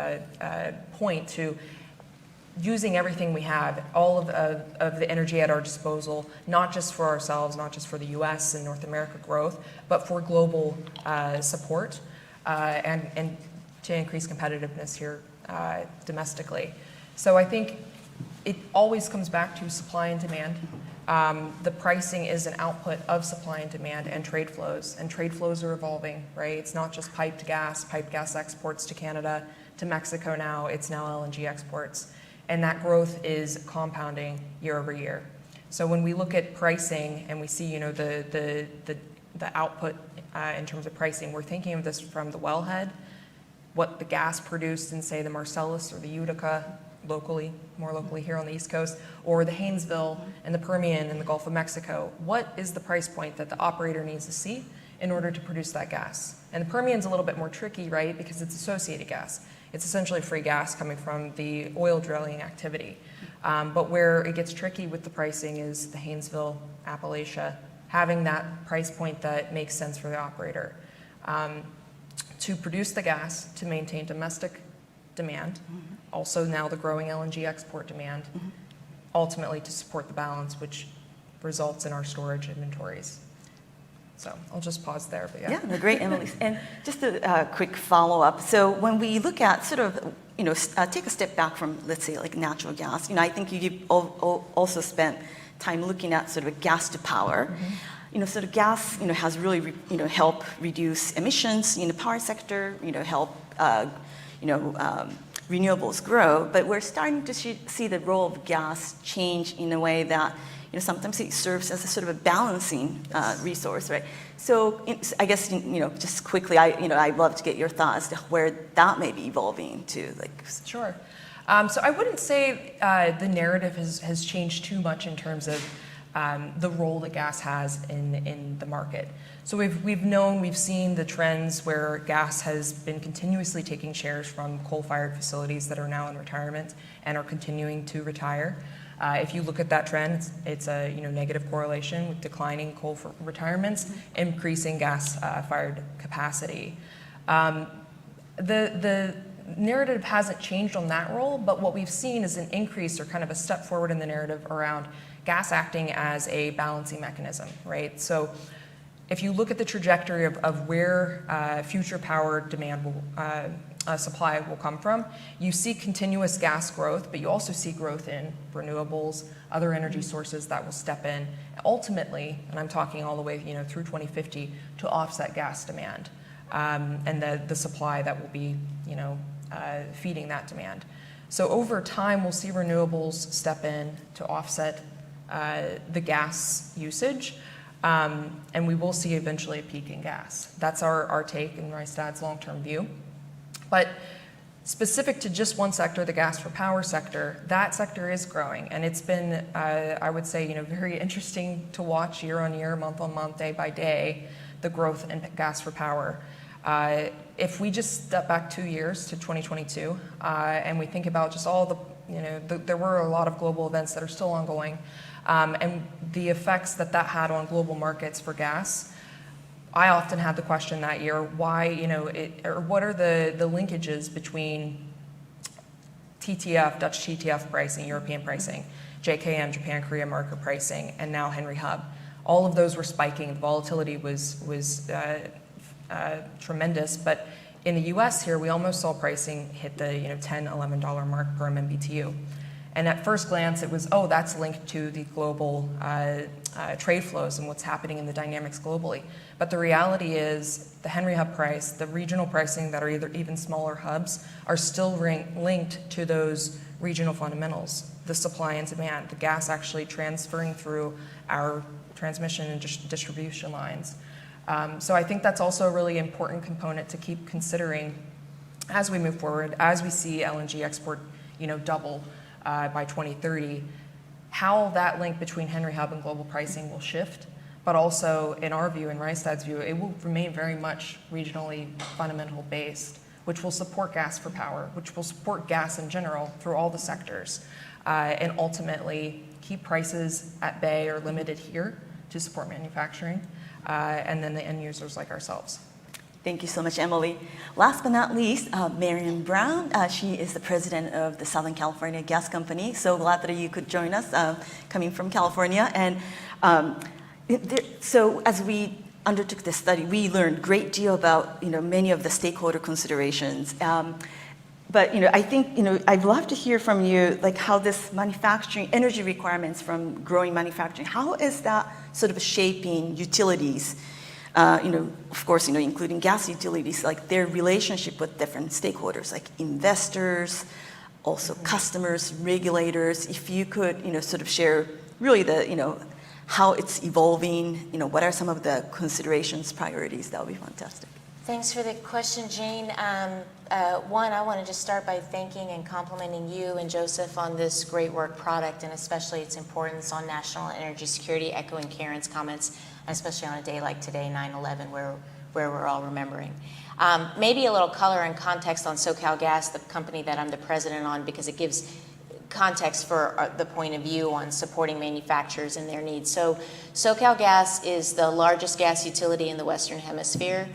S7: point to using everything we have, all of the energy at our disposal, not just for ourselves, not just for the US and North America growth, but for global support and to increase competitiveness here domestically. So I think it always comes back to supply and demand. The pricing is an output of supply and demand and trade flows are evolving, right? It's not just piped gas exports to Canada, to Mexico now, it's now LNG exports. And that growth is compounding year over year. So when we look at pricing and we see, the output in terms of pricing, we're thinking of this from the wellhead, what the gas produced in, say, the Marcellus or the Utica, more locally here on the East Coast, or the Haynesville and the Permian and the Gulf of Mexico. What is the price point that the operator needs to see in order to produce that gas? And the Permian's a little bit more tricky, right, because it's associated gas. It's essentially free gas coming from the oil drilling activity. But where it gets tricky with the pricing is the Haynesville, Appalachia, having that price point that makes sense for the operator. To produce the gas, to maintain domestic demand, also now the growing LNG export demand, ultimately to support the balance, which results in our storage inventories. So I'll just pause there, but yeah.
S5: Yeah, great, Emily. And just a quick follow-up. So when we look at sort of, take a step back from, let's say, like natural gas, I think you also spent time looking at sort of gas to power. Sort of gas, has really, helped reduce emissions in the power sector, help, renewables grow. But we're starting to see the role of gas change in a way that sometimes it serves as a sort of a balancing resource, right? So I guess, just quickly, I'd love to get your thoughts to where that may be evolving to.
S7: Sure. So I wouldn't say the narrative has changed too much in terms of the role that gas has in the market. So we've seen the trends where gas has been continuously taking shares from coal-fired facilities that are now in retirement and are continuing to retire. If you look at that trend, it's a negative correlation with declining coal retirements, increasing gas-fired capacity. The narrative hasn't changed on that role, but what we've seen is an increase or kind of a step forward in the narrative around gas acting as a balancing mechanism, right? So if you look at the trajectory of where future power demand will supply will come from, you see continuous gas growth, but you also see growth in renewables, other energy sources that will step in ultimately, and I'm talking all the way through 2050, to offset gas demand and the supply that will be feeding that demand. So over time, we'll see renewables step in to offset the gas usage, and we will see eventually a peak in gas. That's our take in Rystad's long-term view. But Specific to just one sector, the gas for power sector, that sector is growing, and it's been, I would say, very interesting to watch year on year, month on month, day by day, the growth in gas for power. If we just step back 2 years to 2022, and we think about just all there were a lot of global events that are still ongoing, and the effects that had on global markets for gas. I often had the question that year, why, or what are the linkages between TTF, Dutch TTF pricing, European pricing, JKM, Japan, Korea market pricing, and now Henry Hub. All of those were spiking. The volatility was tremendous, but in the US here, we almost saw pricing hit the $10, $11 mark per MMBTU. And at first glance, it was, that's linked to the global trade flows and what's happening in the dynamics globally. But the reality is the Henry Hub price, the regional pricing that are even smaller hubs, are still linked to those regional fundamentals, the supply and demand, the gas actually transferring through our transmission and distribution lines. So I think that's also a really important component to keep considering as we move forward, as we see LNG export, double by 2030, how that link between Henry Hub and global pricing will shift, but also in our view, in Rystad's view, it will remain very much regionally fundamental based, which will support gas for power, which will support gas in general through all the sectors, and ultimately keep prices at bay or limited here to support manufacturing, and then the end users like ourselves.
S5: Thank you so much, Emily. Last but not least, Marion Brown. She is the president of the Southern California Gas Company. So glad that you could join us, coming from California. And so as we undertook this study, we learned a great deal about many of the stakeholder considerations. But I think I'd love to hear from you, like how this manufacturing energy requirements from growing manufacturing, how is that sort of shaping utilities? Of course, including gas utilities, like their relationship with different stakeholders, like investors, also customers, regulators. If you could, sort of share really how it's evolving, what are some of the considerations, priorities, that would be fantastic.
S8: Thanks for the question, Jane. One, I want to just start by thanking and complimenting you and Joseph on this great work product, and especially its importance on national energy security, echoing Karen's comments, especially on a day like today, 9/11, where we're all remembering. Maybe a little color and context on SoCalGas, the company that I'm the president on, because it gives context for the point of view on supporting manufacturers and their needs. So SoCalGas is the largest gas utility in the Western Hemisphere.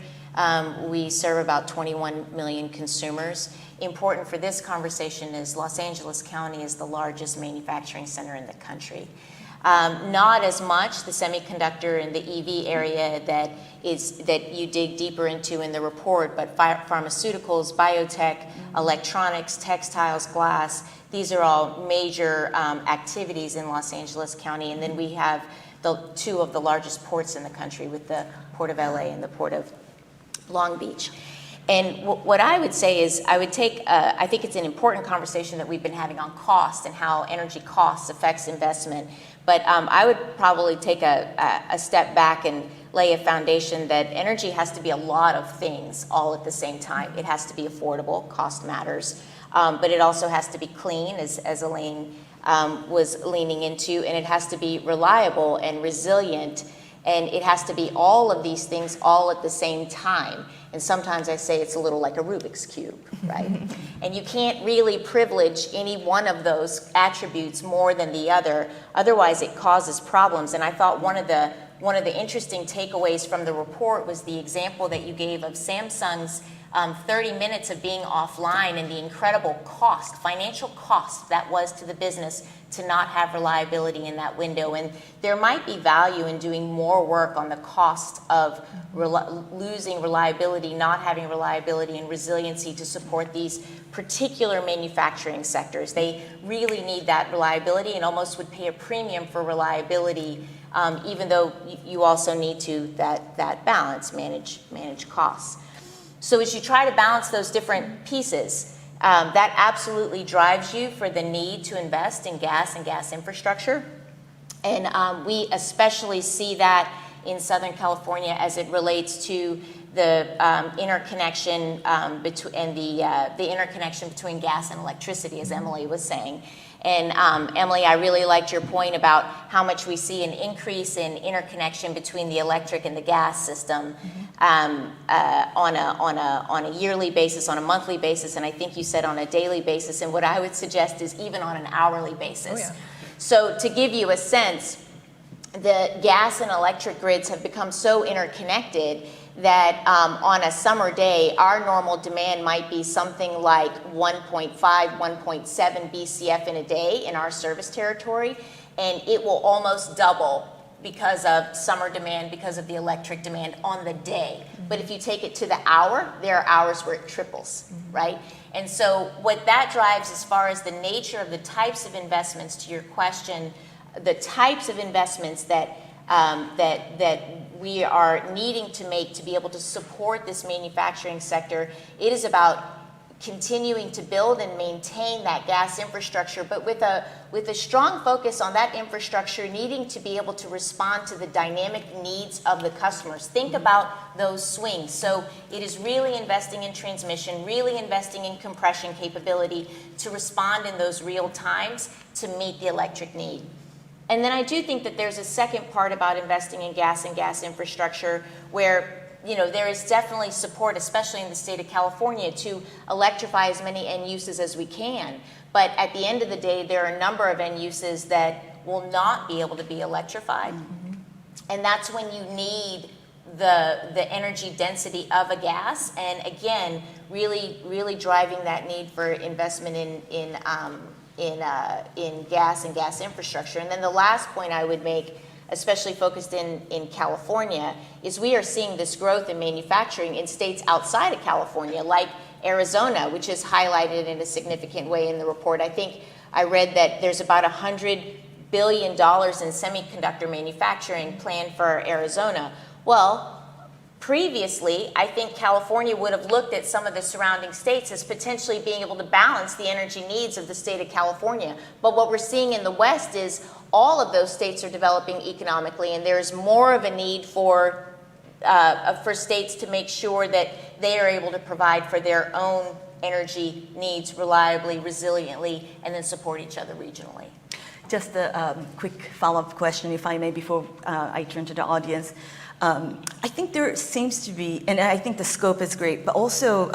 S8: We serve about 21 million consumers. Important for this conversation is Los Angeles County is the largest manufacturing center in the country. Not as much the semiconductor and the EV area that you dig deeper into in the report, but pharmaceuticals, biotech, electronics, textiles, glass, these are all major activities in Los Angeles County. And then we have two of the largest ports in the country with the Port of LA and the Port of Long Beach. And what I would say is I think it's an important conversation that we've been having on cost and how energy costs affects investment. But I would probably take a step back and lay a foundation that energy has to be a lot of things all at the same time. It has to be affordable, cost matters, but it also has to be clean, as Elaine was leaning into, and it has to be reliable and resilient. And it has to be all of these things all at the same time. And sometimes I say it's a little like a Rubik's Cube, right? And you can't really privilege any one of those attributes more than the other. Otherwise, it causes problems. And I thought one of the interesting takeaways from the report was the example that you gave of Samsung's 30 minutes of being offline and the incredible cost, financial cost that was to the business to not have reliability in that window. And there might be value in doing more work on the cost of losing reliability, not having reliability and resiliency to support these particular manufacturing sectors. They really need that reliability and almost would pay a premium for reliability, even though you also need to that balance, manage costs. So as you try to balance those different pieces, that absolutely drives you for the need to invest in gas and gas infrastructure. And we especially see that in Southern California as it relates to interconnection and the interconnection between gas and electricity, as Emily was saying. And Emily, I really liked your point about how much we see an increase in interconnection between the electric and the gas system on a yearly basis, on a monthly basis, and I think you said on a daily basis. And what I would suggest is even on an hourly basis.
S7: Oh, yeah.
S8: So to give you a sense, the gas and electric grids have become so interconnected that on a summer day, our normal demand might be something like 1.5, 1.7 BCF in a day in our service territory, and it will almost double because of summer demand, because of the electric demand on the day. But if you take it to the hour, there are hours where it triples, right? And so what that drives as far as the nature of the types of investments, to your question, the types of investments that we are needing to make to be able to support this manufacturing sector, it is about continuing to build and maintain that gas infrastructure, but with a strong focus on that infrastructure needing to be able to respond to the dynamic needs of the customers. Think about those swings. So it is really investing in transmission, really investing in compression capability to respond in those real times to meet the electric need. And then I do think that there's a second part about investing in gas and gas infrastructure where, you know, there is definitely support, especially in the state of California, to electrify as many end uses as we can. But at the end of the day, there are a number of end uses that will not be able to be electrified. And that's when you need the energy density of a gas. And again, really driving that need for investment in gas and gas infrastructure. And then the last point I would make, especially focused in California, is we are seeing this growth in manufacturing in states outside of California, like Arizona, which is highlighted in a significant way in the report. I think I read that there's about $100 billion in semiconductor manufacturing planned for Arizona. Well, previously, I think California would have looked at some of the surrounding states as potentially being able to balance the energy needs of the state of California. But what we're seeing in the West is all of those states are developing economically, and there's more of a need for states to make sure that they are able to provide for their own energy needs reliably, resiliently, and then support each other regionally.
S5: Just a quick follow-up question, if I may, before I turn to the audience. I think there seems to be, and I think the scope is great, but also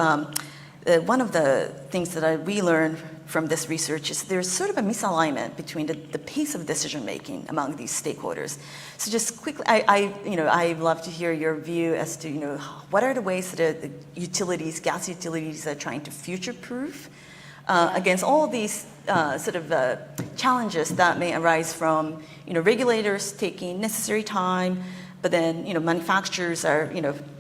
S5: one of the things that we learned from this research is there's sort of a misalignment between the pace of decision making among these stakeholders. So just quickly, I'd love to hear your view as to what are the ways that the utilities, gas utilities, are trying to future-proof against all these challenges that may arise from regulators taking necessary time. But then, manufacturers are,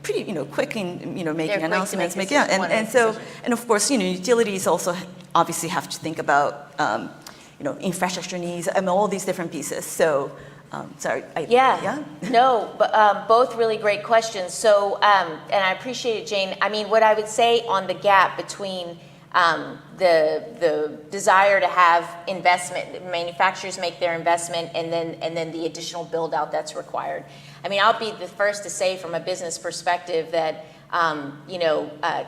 S5: pretty, quick in, making announcements. And of course, utilities also obviously have to think about, infrastructure needs and all these different pieces. So, sorry.
S8: No, but both really great questions. So, and I appreciate it, Jane. I mean, what I would say on the gap between the desire to have investment, manufacturers make their investment, and then the additional build out that's required. I mean, I'll be the first to say from a business perspective that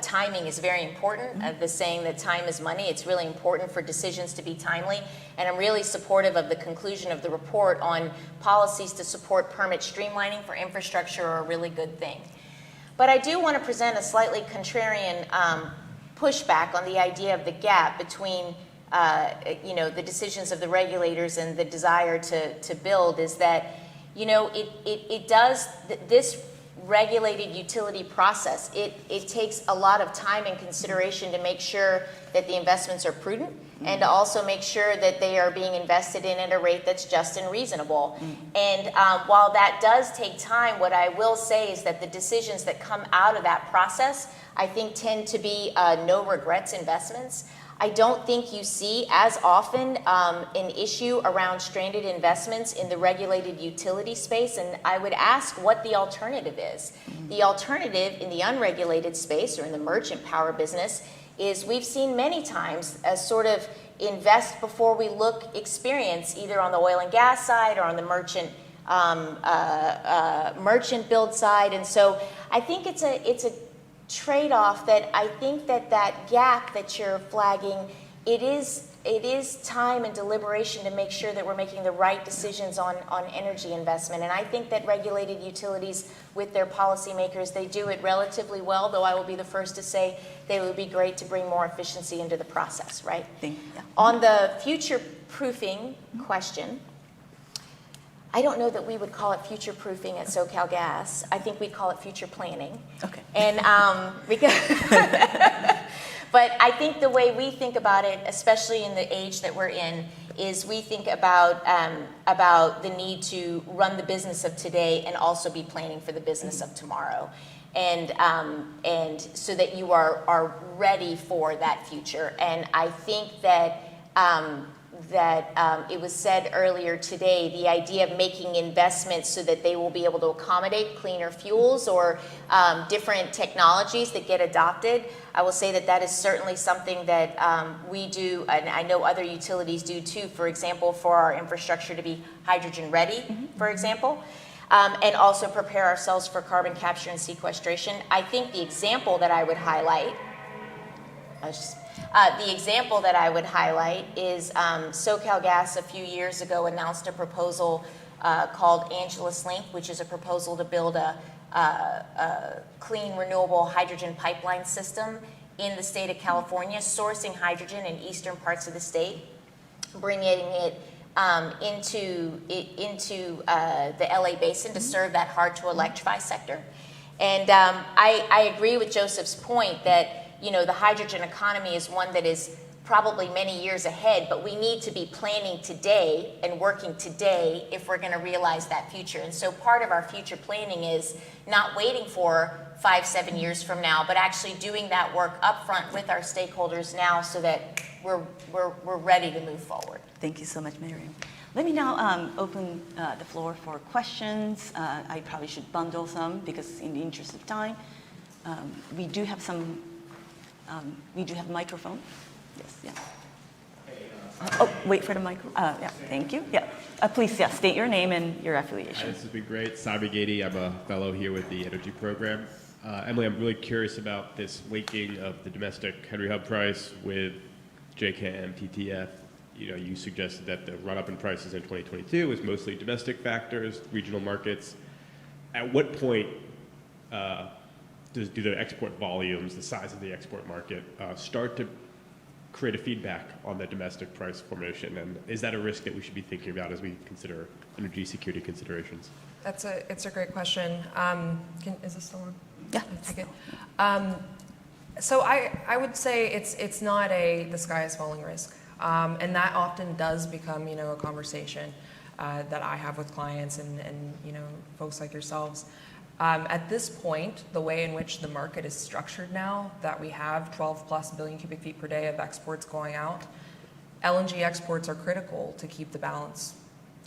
S8: timing is very important. The saying that time is money, it's really important for decisions to be timely. And I'm really supportive of the conclusion of the report on policies to support permit streamlining for infrastructure are a really good thing. But I do want to present a slightly contrarian pushback on the idea of the gap between the decisions of the regulators and the desire to build, is that it does this regulated utility process. It takes a lot of time and consideration to make sure that the investments are prudent and to also make sure that they are being invested in at a rate that's just and reasonable. And while that does take time, what I will say is that the decisions that come out of that process, I think, tend to be no regrets investments. I don't think you see as often an issue around stranded investments in the regulated utility space, and I would ask what the alternative is. The alternative in the unregulated space or in the merchant power business is we've seen many times a sort of invest before we look experience, either on the oil and gas side or on the merchant merchant build side. And so I think it's a trade-off that I think that gap that you're flagging, it is time and deliberation to make sure that we're making the right decisions on energy investment. And I think that regulated utilities with their policymakers, they do it relatively well, though I will be the first to say that it would be great to bring more efficiency into the process, right? On the future-proofing question, I don't know that we would call it future-proofing at SoCalGas. I think we'd call it future planning. Okay. And because, but I think the way we think about it, especially in the age that we're in, is we think about the need to run the business of today and also be planning for the business of tomorrow, and so that you are ready for that future. And I think that. It was said earlier today, the idea of making investments so that they will be able to accommodate cleaner fuels or different technologies that get adopted. I will say that is certainly something that we do, and I know other utilities do too, for example, for our infrastructure to be hydrogen ready, for example. And also prepare ourselves for carbon capture and sequestration. I think the example that I would highlight, is SoCalGas a few years ago announced a proposal called Angeles Link, which is a proposal to build a clean, renewable hydrogen pipeline system in the state of California, sourcing hydrogen in eastern parts of the state, bringing it into the LA basin to serve that hard to electrify sector. And I agree with Joseph's point that the hydrogen economy is one that is probably many years ahead, but we need to be planning today and working today if we're going to realize that future. And so part of our future planning is not waiting for 5-7 years from now, but actually doing that work upfront with our stakeholders now so that we're ready to move forward.
S5: Thank you so much, Miriam. Let me now open the floor for questions. I probably should bundle some because in the interest of time, we do have some. We do have a microphone. Yes, yeah. Wait for the microphone. Yeah, thank you. Yeah, please, state your name and your affiliation.
S9: This has been great. Sabi Gady, I'm a fellow here with the Energy Program. Emily, I'm really curious about this linking of the domestic Henry Hub price with JKM, TTF. You suggested that the run-up in prices in 2022 was mostly domestic factors, regional markets. At what point do the export volumes, the size of the export market, start to create a feedback on the domestic price formation? And is that a risk that we should be thinking about as we consider energy security considerations?
S7: It's a great question. Is this still on?
S5: Yeah.
S7: Okay. So I would say it's not the sky is falling risk. And that often does become, a conversation that I have with clients and folks like yourselves. At this point, the way in which the market is structured now, that we have 12+ billion cubic feet per day of exports going out, LNG exports are critical to keep the balance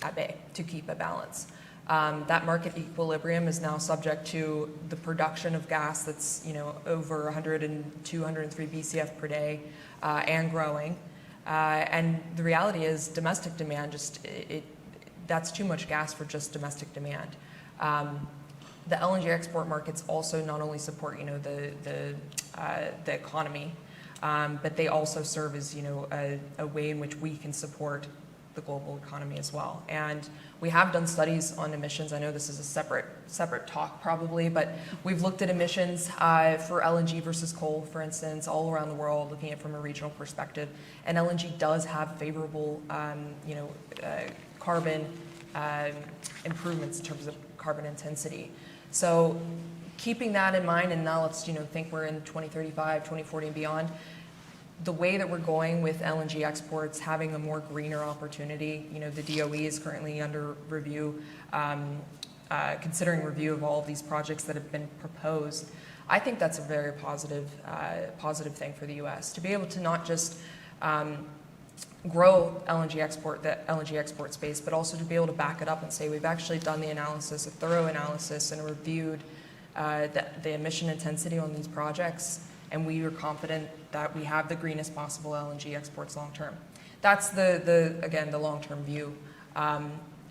S7: at bay, to keep a balance. That market equilibrium is now subject to the production of gas that's over 102, 103 BCF per day and growing. And the reality is domestic demand that's too much gas for just domestic demand. The LNG export markets also not only support the economy, but they also serve as a way in which we can support the global economy as well. And we have done studies on emissions. I know this is a separate talk probably, but we've looked at emissions for LNG versus coal, for instance, all around the world, looking at it from a regional perspective. And LNG does have favorable, carbon improvements in terms of carbon intensity. So keeping that in mind, and now let's think we're in 2035, 2040 and beyond. The way that we're going with LNG exports, having a more greener opportunity, the DOE is currently under review, considering review of all of these projects that have been proposed. I think that's a very positive thing for the U.S. to be able to not just grow the LNG export space, but also to be able to back it up and say we've actually done the analysis, a thorough analysis, and reviewed the emission intensity on these projects, and we are confident that we have the greenest possible LNG exports long term. That's again the long term view.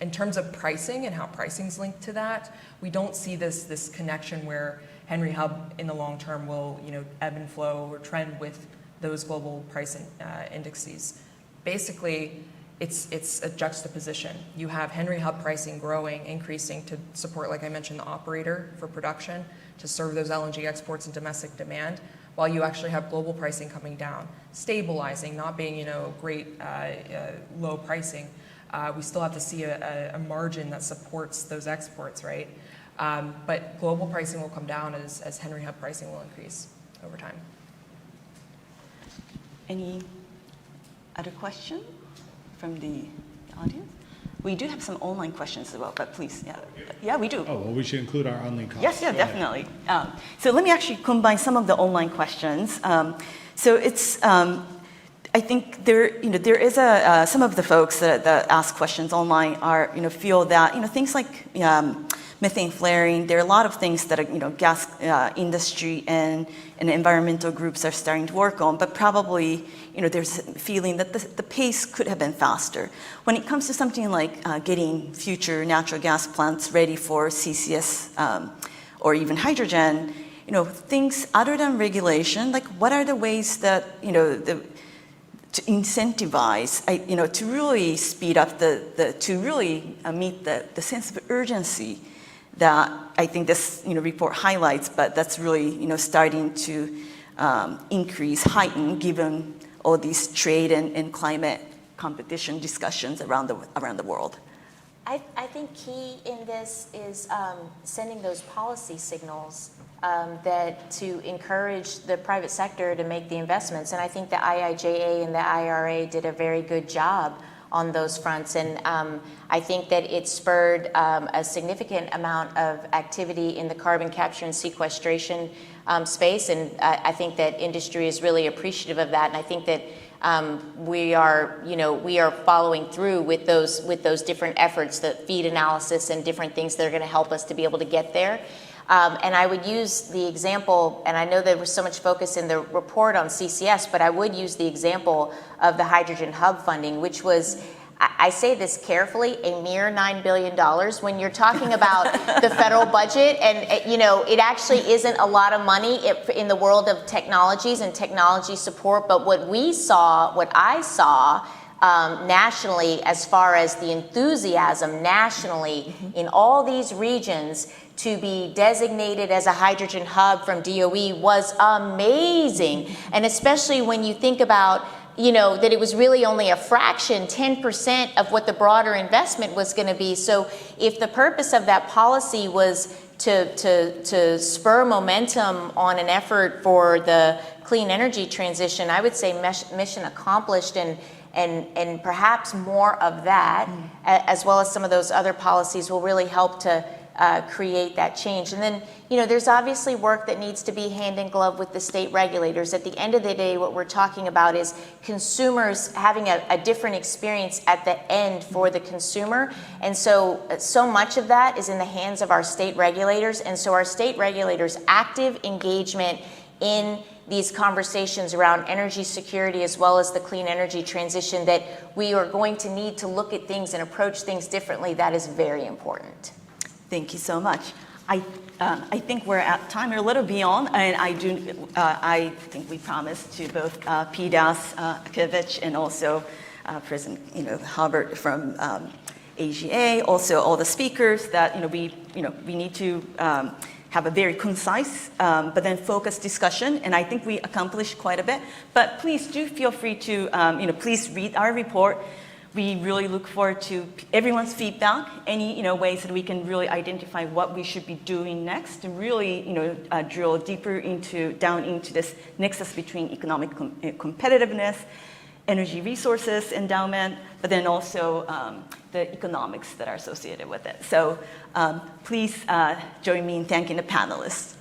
S7: In terms of pricing and how pricing's linked to that, we don't see this connection where Henry Hub in the long term will ebb and flow or trend with those global price indices. Basically, it's a juxtaposition. You have Henry Hub pricing growing, increasing to support, like I mentioned, the operator for production, to serve those LNG exports and domestic demand, while you actually have global pricing coming down, stabilizing, not being great low pricing. We still have to see a margin that supports those exports, right? But global pricing will come down as Henry Hub pricing will increase over time.
S5: Any other question from the audience? We do have some online questions as well, but please, yeah, we do.
S1: Oh, well, we should include our online comments.
S5: Yes, yeah, definitely. So let me actually combine some of the online questions. So it's, I think there is some of the folks that ask questions online are, feel that, things like methane flaring, there are a lot of things that, gas industry and environmental groups are starting to work on, but probably, there's a feeling that the pace could have been faster. When it comes to something like getting future natural gas plants ready for CCS or even hydrogen, things other than regulation, like what are the ways that, to incentivize, to really speed up to really meet the sense of urgency that I think this report highlights, but that's really starting to heighten given all these trade and climate competition discussions around the world.
S8: I think key in this is sending those policy signals that to encourage the private sector to make the investments. And I think the IIJA and the IRA did a very good job on those fronts. And I think that it spurred a significant amount of activity in the carbon capture and sequestration space. And I think that industry is really appreciative of that. And I think that we are following through with those different efforts, the feed analysis and different things that are going to help us to be able to get there. And I would use the example, and I know there was so much focus in the report on CCS, but I would use the example of the hydrogen hub funding, which was, I say this carefully, a mere $9 billion when you're talking about the federal budget. And, it actually isn't a lot of money in the world of technologies and technology support. But what I saw nationally, as far as the enthusiasm nationally in all these regions to be designated as a hydrogen hub from DOE was amazing. And especially when you think about, that it was really only a fraction, 10% of what the broader investment was going to be. So if the purpose of that policy was to spur momentum on an effort for the clean energy transition, I would say mission accomplished, and perhaps more of that, as well as some of those other policies, will really help to create that change. And then, there's obviously work that needs to be hand in glove with the state regulators. At the end of the day, what we're talking about is consumers having a different experience at the end for the consumer. And so much of that is in the hands of our state regulators. And so our state regulators' active engagement in these conversations around energy security as well as the clean energy transition, that we are going to need to look at things and approach things differently, that is very important.
S5: Thank you so much. I think we're at time. We're a little beyond, and I think we promised to both PDAS Ackiewicz and also President Harbert from AGA, also all the speakers, that we need to have a very concise but then focused discussion, and I think we accomplished quite a bit. But please do feel free to please read our report. We really look forward to everyone's feedback, any ways that we can really identify what we should be doing next, and really drill deeper down into this nexus between economic competitiveness, energy resources endowment, but then also the economics that are associated with it. So please join me in thanking the panelists.